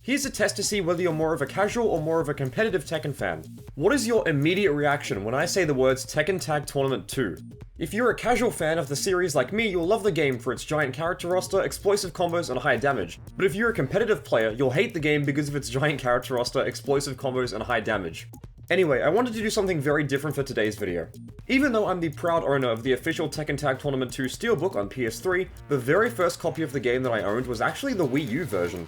Here's a test to see whether you're more of a casual or more of a competitive Tekken fan. What is your immediate reaction when I say the words Tekken Tag Tournament 2? If you're a casual fan of the series like me, you'll love the game for its giant character roster, explosive combos, and high damage. But if you're a competitive player, you'll hate the game because of its giant character roster, explosive combos, and high damage. Anyway, I wanted to do something very different for today's video. Even though I'm the proud owner of the official Tekken Tag Tournament 2 Steelbook on PS3, the very first copy of the game that I owned was actually the Wii U version.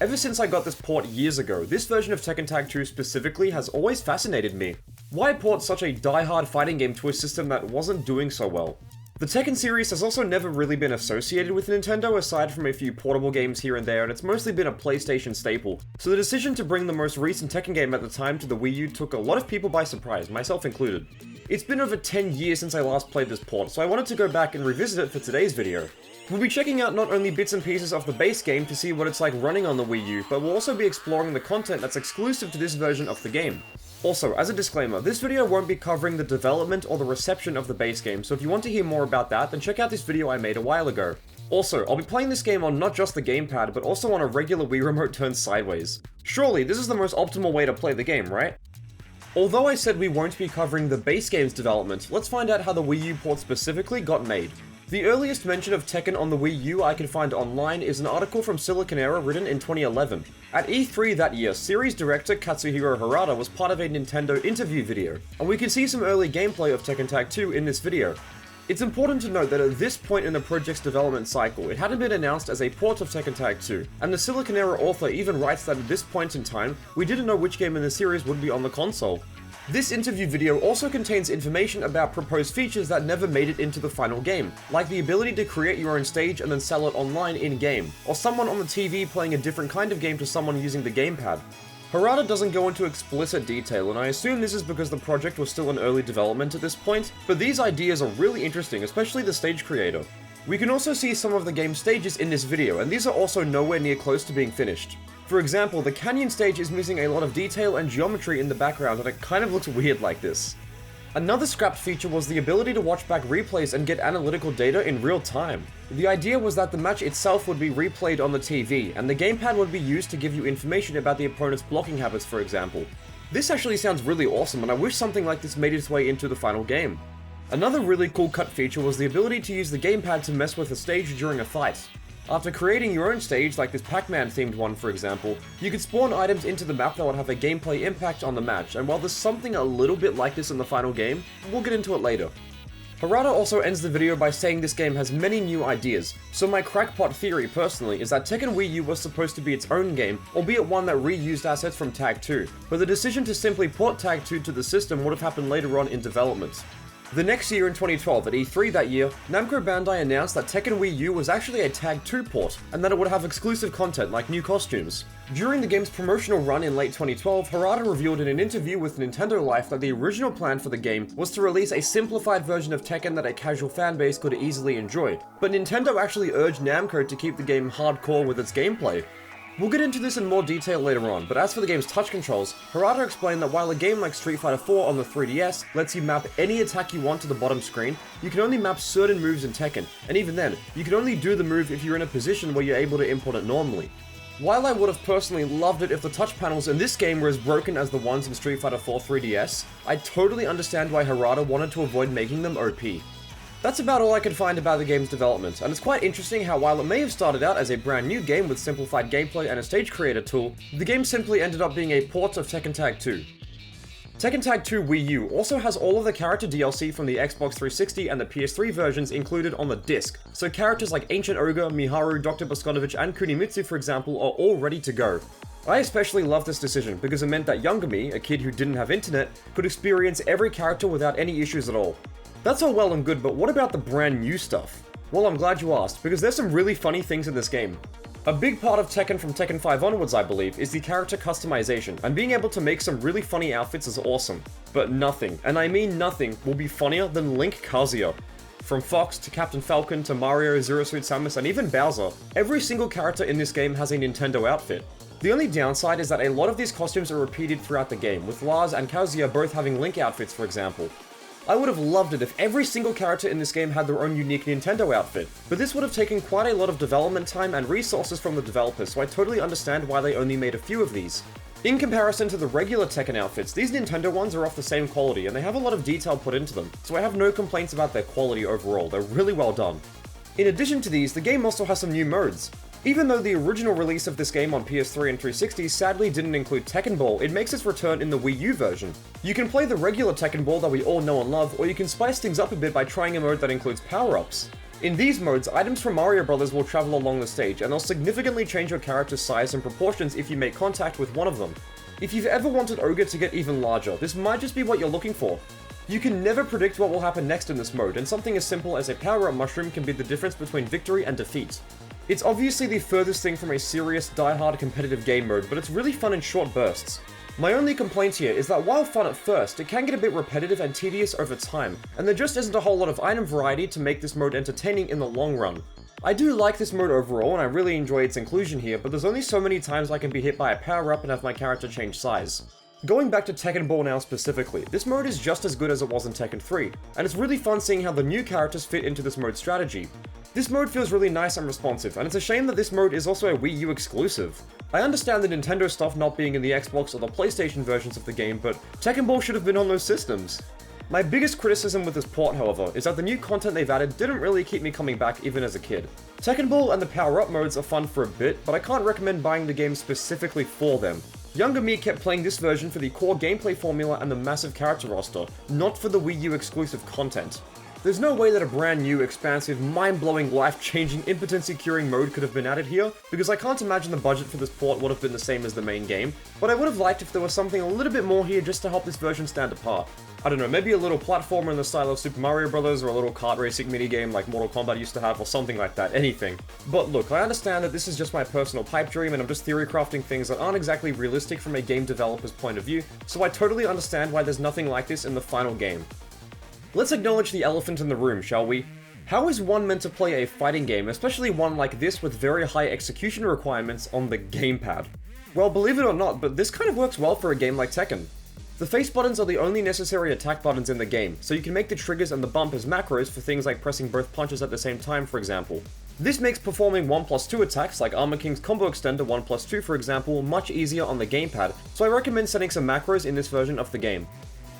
Ever since I got this port years ago, this version of Tekken Tag 2 specifically has always fascinated me. Why port such a die-hard fighting game to a system that wasn't doing so well? The Tekken series has also never really been associated with Nintendo aside from a few portable games here and there, and it's mostly been a PlayStation staple, so the decision to bring the most recent Tekken game at the time to the Wii U took a lot of people by surprise, myself included. It's been over 10 years since I last played this port, so I wanted to go back and revisit it for today's video. We'll be checking out not only bits and pieces of the base game to see what it's like running on the Wii U, but we'll also be exploring the content that's exclusive to this version of the game. Also, as a disclaimer, this video won't be covering the development or the reception of the base game, so if you want to hear more about that, then check out this video I made a while ago. Also, I'll be playing this game on not just the gamepad, but also on a regular Wii remote turned sideways. Surely, this is the most optimal way to play the game, right? Although I said we won't be covering the base game's development, let's find out how the Wii U port specifically got made. The earliest mention of Tekken on the Wii U I can find online is an article from Siliconera written in 2011. At E3 that year, series director Katsuhiro Harada was part of a Nintendo interview video, and we can see some early gameplay of Tekken Tag 2 in this video. It's important to note that at this point in the project's development cycle, it hadn't been announced as a port of Tekken Tag 2, and the Siliconera author even writes that at this point in time, we didn't know which game in the series would be on the console. This interview video also contains information about proposed features that never made it into the final game, like the ability to create your own stage and then sell it online in-game, or someone on the TV playing a different kind of game to someone using the gamepad. Harada doesn't go into explicit detail, and I assume this is because the project was still in early development at this point, but these ideas are really interesting, especially the stage creator. We can also see some of the game's stages in this video, and these are also nowhere near close to being finished. For example, the canyon stage is missing a lot of detail and geometry in the background, and it kind of looks weird like this. Another scrapped feature was the ability to watch back replays and get analytical data in real time. The idea was that the match itself would be replayed on the TV, and the gamepad would be used to give you information about the opponent's blocking habits, for example. This actually sounds really awesome, and I wish something like this made its way into the final game. Another really cool cut feature was the ability to use the gamepad to mess with a stage during a fight. After creating your own stage, like this Pac-Man themed one for example, you could spawn items into the map that would have a gameplay impact on the match, and while there's something a little bit like this in the final game, we'll get into it later. Harada also ends the video by saying this game has many new ideas, so my crackpot theory personally is that Tekken Wii U was supposed to be its own game, albeit one that reused assets from Tag 2, but the decision to simply port Tag 2 to the system would have happened later on in development. The next year in 2012, at E3 that year, Namco Bandai announced that Tekken Wii U was actually a Tag 2 port, and that it would have exclusive content like new costumes. During the game's promotional run in late 2012, Harada revealed in an interview with Nintendo Life that the original plan for the game was to release a simplified version of Tekken that a casual fanbase could easily enjoy, but Nintendo actually urged Namco to keep the game hardcore with its gameplay. We'll get into this in more detail later on, but as for the game's touch controls, Harada explained that while a game like Street Fighter 4 on the 3DS lets you map any attack you want to the bottom screen, you can only map certain moves in Tekken, and even then, you can only do the move if you're in a position where you're able to import it normally. While I would have personally loved it if the touch panels in this game were as broken as the ones in Street Fighter 4 3DS, I totally understand why Harada wanted to avoid making them OP. That's about all I could find about the game's development, and it's quite interesting how while it may have started out as a brand new game with simplified gameplay and a stage creator tool, the game simply ended up being a port of Tekken Tag 2. Tekken Tag 2 Wii U also has all of the character DLC from the Xbox 360 and the PS3 versions included on the disc, so characters like Ancient Ogre, Miharu, Dr. Bosconovich, and Kunimitsu for example are all ready to go. I especially love this decision because it meant that younger me, a kid who didn't have internet, could experience every character without any issues at all. That's all well and good, but what about the brand new stuff? Well, I'm glad you asked, because there's some really funny things in this game. A big part of Tekken from Tekken 5 onwards, I believe, is the character customization, and being able to make some really funny outfits is awesome. But nothing, and I mean nothing, will be funnier than Link Kazuya. From Fox to Captain Falcon to Mario, Zero Suit Samus, and even Bowser, every single character in this game has a Nintendo outfit. The only downside is that a lot of these costumes are repeated throughout the game, with Lars and Kazuya both having Link outfits for example. I would have loved it if every single character in this game had their own unique Nintendo outfit, but this would have taken quite a lot of development time and resources from the developers, so I totally understand why they only made a few of these. In comparison to the regular Tekken outfits, these Nintendo ones are of the same quality and they have a lot of detail put into them, so I have no complaints about their quality overall, they're really well done. In addition to these, the game also has some new modes. Even though the original release of this game on PS3 and 360 sadly didn't include Tekken Ball, it makes its return in the Wii U version. You can play the regular Tekken Ball that we all know and love, or you can spice things up a bit by trying a mode that includes power-ups. In these modes, items from Mario Bros. Will travel along the stage, and they'll significantly change your character's size and proportions if you make contact with one of them. If you've ever wanted Ogre to get even larger, this might just be what you're looking for. You can never predict what will happen next in this mode, and something as simple as a power-up mushroom can be the difference between victory and defeat. It's obviously the furthest thing from a serious, die-hard competitive game mode, but it's really fun in short bursts. My only complaint here is that while fun at first, it can get a bit repetitive and tedious over time, and there just isn't a whole lot of item variety to make this mode entertaining in the long run. I do like this mode overall, and I really enjoy its inclusion here, but there's only so many times I can be hit by a power-up and have my character change size. Going back to Tekken Ball now specifically, this mode is just as good as it was in Tekken 3, and it's really fun seeing how the new characters fit into this mode strategy. This mode feels really nice and responsive, and it's a shame that this mode is also a Wii U exclusive. I understand the Nintendo stuff not being in the Xbox or the PlayStation versions of the game, but Tekken Ball should have been on those systems. My biggest criticism with this port, however, is that the new content they've added didn't really keep me coming back even as a kid. Tekken Ball and the power-up modes are fun for a bit, but I can't recommend buying the game specifically for them. Younger me kept playing this version for the core gameplay formula and the massive character roster, not for the Wii U exclusive content. There's no way that a brand new, expansive, mind-blowing, life-changing, impotency-curing mode could have been added here, because I can't imagine the budget for this port would have been the same as the main game, but I would have liked if there was something a little bit more here just to help this version stand apart. I don't know, maybe a little platformer in the style of Super Mario Bros. Or a little kart racing minigame like Mortal Kombat used to have, or something like that, anything. But look, I understand that this is just my personal pipe dream and I'm just theory crafting things that aren't exactly realistic from a game developer's point of view, so I totally understand why there's nothing like this in the final game. Let's acknowledge the elephant in the room, shall we? How is one meant to play a fighting game, especially one like this with very high execution requirements on the gamepad? Well, believe it or not, but this kind of works well for a game like Tekken. The face buttons are the only necessary attack buttons in the game, so you can make the triggers and the bump as macros for things like pressing both punches at the same time, for example. This makes performing 1+2 attacks, like Armor King's combo extender 1+2 for example, much easier on the gamepad, so I recommend setting some macros in this version of the game.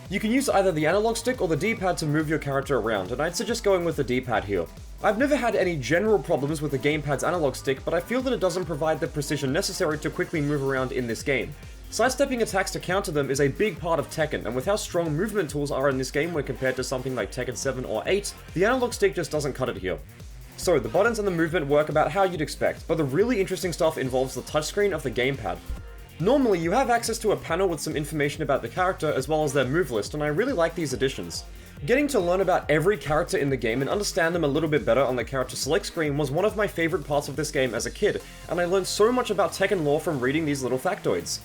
You can use either the analog stick or the D-pad to move your character around, and I'd suggest going with the D-pad here. I've never had any general problems with the gamepad's analog stick, but I feel that it doesn't provide the precision necessary to quickly move around in this game. Sidestepping attacks to counter them is a big part of Tekken, and with how strong movement tools are in this game when compared to something like Tekken 7 or 8, the analog stick just doesn't cut it here. So, the buttons and the movement work about how you'd expect, but the really interesting stuff involves the touchscreen of the gamepad. Normally, you have access to a panel with some information about the character as well as their move list, and I really like these additions. Getting to learn about every character in the game and understand them a little bit better on the character select screen was one of my favorite parts of this game as a kid, and I learned so much about Tekken lore from reading these little factoids.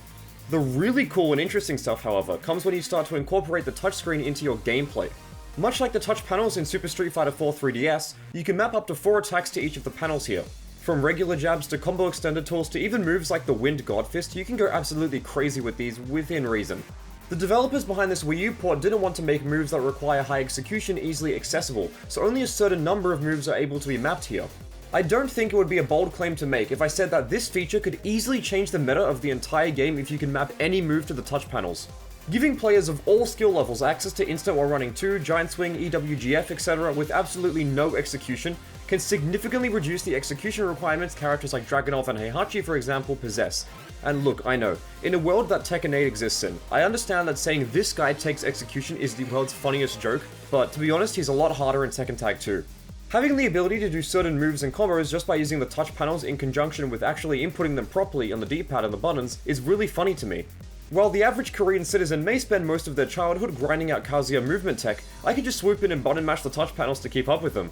The really cool and interesting stuff, however, comes when you start to incorporate the touchscreen into your gameplay. Much like the touch panels in Super Street Fighter 4 3DS, you can map up to 4 attacks to each of the panels here. From regular jabs to combo extended tools to even moves like the Wind God Fist, you can go absolutely crazy with these within reason. The developers behind this Wii U port didn't want to make moves that require high execution easily accessible, so only a certain number of moves are able to be mapped here. I don't think it would be a bold claim to make if I said that this feature could easily change the meta of the entire game if you can map any move to the touch panels. Giving players of all skill levels access to instant while running 2, giant swing, EWGF, etc. with absolutely no execution can significantly reduce the execution requirements characters like Dragunov and Heihachi, for example, possess. And look, I know, in a world that Tekken 8 exists in, I understand that saying this guy takes execution is the world's funniest joke, but to be honest, he's a lot harder in Tekken Tag 2. Having the ability to do certain moves and combos just by using the touch panels in conjunction with actually inputting them properly on the D-pad and the buttons is really funny to me. While the average Korean citizen may spend most of their childhood grinding out Kazuya movement tech, I could just swoop in and button mash the touch panels to keep up with them.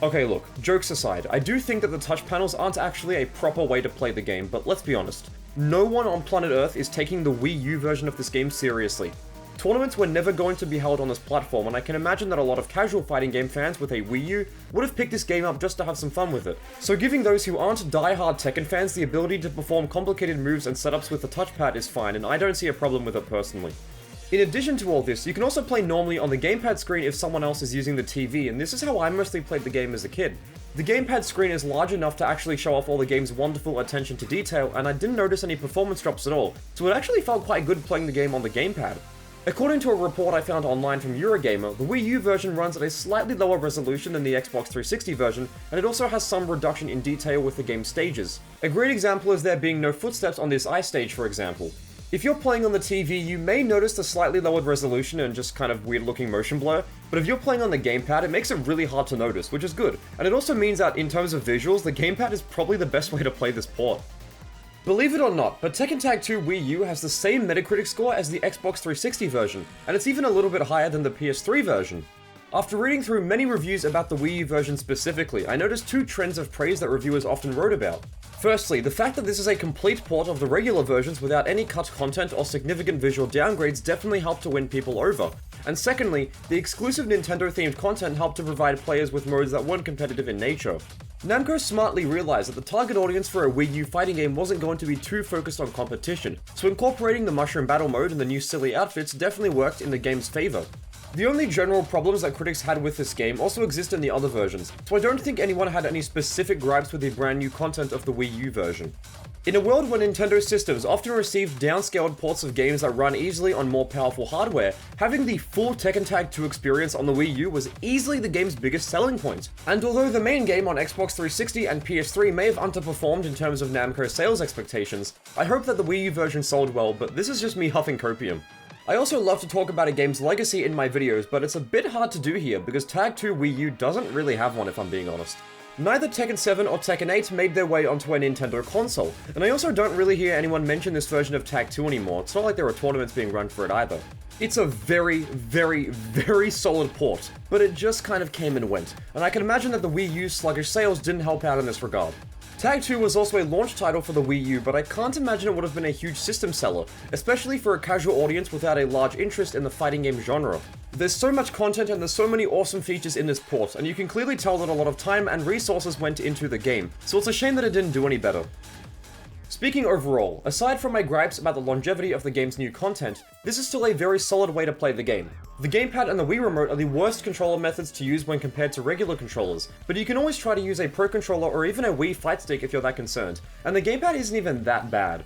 Okay, look, jokes aside, I do think that the touch panels aren't actually a proper way to play the game, but let's be honest. No one on planet Earth is taking the Wii U version of this game seriously. Tournaments were never going to be held on this platform, and I can imagine that a lot of casual fighting game fans with a Wii U would have picked this game up just to have some fun with it. So giving those who aren't die-hard Tekken fans the ability to perform complicated moves and setups with the touchpad is fine, and I don't see a problem with it personally. In addition to all this, you can also play normally on the gamepad screen if someone else is using the TV, and this is how I mostly played the game as a kid. The gamepad screen is large enough to actually show off all the game's wonderful attention to detail, and I didn't notice any performance drops at all, so it actually felt quite good playing the game on the gamepad. According to a report I found online from Eurogamer, the Wii U version runs at a slightly lower resolution than the Xbox 360 version, and it also has some reduction in detail with the game's stages. A great example is there being no footsteps on this ice stage, for example. If you're playing on the TV, you may notice the slightly lowered resolution and just kind of weird looking motion blur, but if you're playing on the gamepad, it makes it really hard to notice, which is good. And it also means that in terms of visuals, the gamepad is probably the best way to play this port. Believe it or not, but Tekken Tag 2 Wii U has the same Metacritic score as the Xbox 360 version, and it's even a little bit higher than the PS3 version. After reading through many reviews about the Wii U version specifically, I noticed two trends of praise that reviewers often wrote about. Firstly, the fact that this is a complete port of the regular versions without any cut content or significant visual downgrades definitely helped to win people over. And secondly, the exclusive Nintendo-themed content helped to provide players with modes that weren't competitive in nature. Namco smartly realized that the target audience for a Wii U fighting game wasn't going to be too focused on competition, so incorporating the Mushroom Battle mode and the new silly outfits definitely worked in the game's favor. The only general problems that critics had with this game also exist in the other versions, so I don't think anyone had any specific gripes with the brand new content of the Wii U version. In a world where Nintendo systems often receive downscaled ports of games that run easily on more powerful hardware, having the full Tekken Tag 2 experience on the Wii U was easily the game's biggest selling point. And although the main game on Xbox 360 and PS3 may have underperformed in terms of Namco's sales expectations, I hope that the Wii U version sold well, but this is just me huffing copium. I also love to talk about a game's legacy in my videos, but it's a bit hard to do here because Tag 2 Wii U doesn't really have one if I'm being honest. Neither Tekken 7 or Tekken 8 made their way onto a Nintendo console, and I also don't really hear anyone mention this version of Tag 2 anymore. It's not like there are tournaments being run for it either. It's a very, very, very solid port, but it just kind of came and went, and I can imagine that the Wii U's sluggish sales didn't help out in this regard. Tag 2 was also a launch title for the Wii U, but I can't imagine it would have been a huge system seller, especially for a casual audience without a large interest in the fighting game genre. There's so much content and there's so many awesome features in this port, and you can clearly tell that a lot of time and resources went into the game, so it's a shame that it didn't do any better. Speaking overall, aside from my gripes about the longevity of the game's new content, this is still a very solid way to play the game. The gamepad and the Wii Remote are the worst controller methods to use when compared to regular controllers, but you can always try to use a Pro Controller or even a Wii Fight Stick if you're that concerned, and the gamepad isn't even that bad.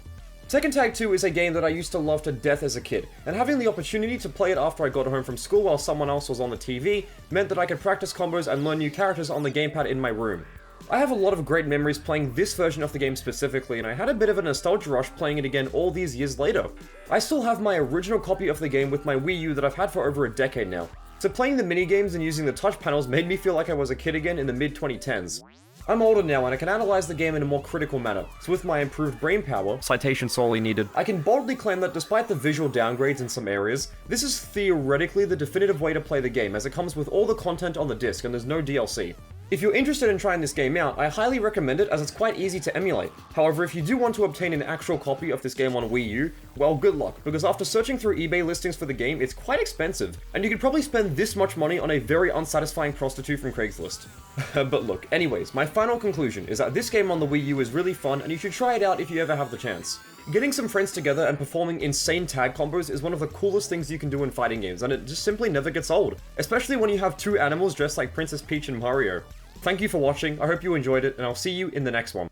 Tekken Tag 2 is a game that I used to love to death as a kid, and having the opportunity to play it after I got home from school while someone else was on the TV meant that I could practice combos and learn new characters on the gamepad in my room. I have a lot of great memories playing this version of the game specifically, and I had a bit of a nostalgia rush playing it again all these years later. I still have my original copy of the game with my Wii U that I've had for over a decade now, so playing the minigames and using the touch panels made me feel like I was a kid again in the mid-2010s. I'm older now and I can analyze the game in a more critical manner, so with my improved brain power, citation sorely needed, I can boldly claim that despite the visual downgrades in some areas, this is theoretically the definitive way to play the game as it comes with all the content on the disc and there's no DLC. If you're interested in trying this game out, I highly recommend it as it's quite easy to emulate. However, if you do want to obtain an actual copy of this game on Wii U, well, good luck, because after searching through eBay listings for the game, it's quite expensive, and you could probably spend this much money on a very unsatisfying prostitute from Craigslist. But look, anyways, my final conclusion is that this game on the Wii U is really fun, and you should try it out if you ever have the chance. Getting some friends together and performing insane tag combos is one of the coolest things you can do in fighting games, and it just simply never gets old, especially when you have two animals dressed like Princess Peach and Mario. Thank you for watching, I hope you enjoyed it, and I'll see you in the next one.